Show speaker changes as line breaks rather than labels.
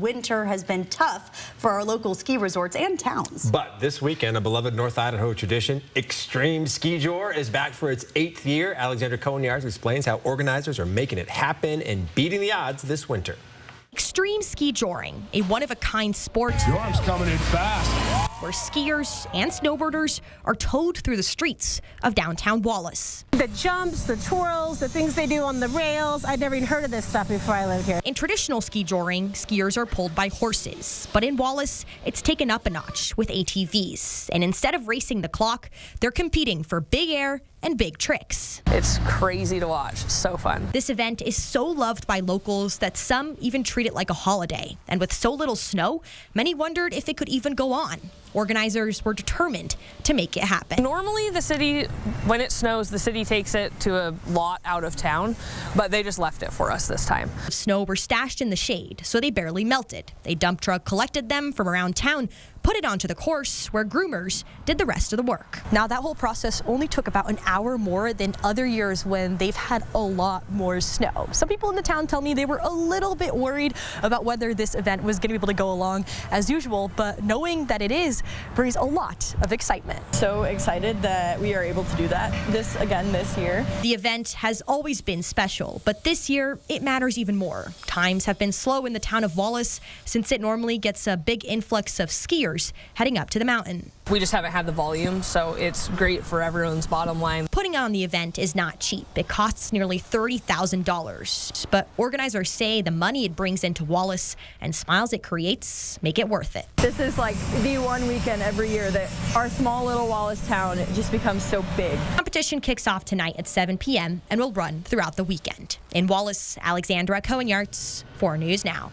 Winter has been tough for our local ski resorts and towns.
But this weekend, a beloved North Idaho tradition, Extreme SkiJor, is back for its 8th year. Alexandra Cohen-Yards explains how organizers are making it happen and beating the odds this winter.
Extreme ski-joring, a one-of-a-kind sport
Jorm's coming in fast.
where skiers and snowboarders are towed through the streets of downtown Wallace.
The jumps, the twirls, the things they do on the rails. I'd never even heard of this stuff before I lived here.
In traditional ski-joring, skiers are pulled by horses. But in Wallace, it's taken up a notch with ATVs. And instead of racing the clock, they're competing for big air and big tricks.
It's crazy to watch. So fun.
This event is so loved by locals that some even treat it like a holiday. And with so little snow, many wondered if it could even go on. Organizers were determined to make it happen.
Normally the city, when it snows, the city takes it to a lot out of town, but they just left it for us this time.
Snow were stashed in the shade, so they barely melted. A dump truck collected them from around town, put it onto the course, where groomers did the rest of the work. Now, that whole process only took about an hour more than other years when they've had a lot more snow. Some people in the town tell me they were a little bit worried about whether this event was going to be able to go along as usual, but knowing that it is brings a lot of excitement.
So excited that we are able to do that this year.
The event has always been special, but this year it matters even more. Times have been slow in the town of Wallace since it normally gets a big influx of skiers heading up to the mountain.
We just haven't had the volume, so it's great for everyone's bottom line.
Putting on the event is not cheap. It costs nearly $30,000. But organizers say the money it brings into Wallace and smiles it creates make it worth it.
This is like the one weekend every year that our small little Wallace town just becomes so big.
Competition kicks off tonight at 7 p.m. and will run throughout the weekend. In Wallace, Alexandra Cohen-Yards, 4 News Now.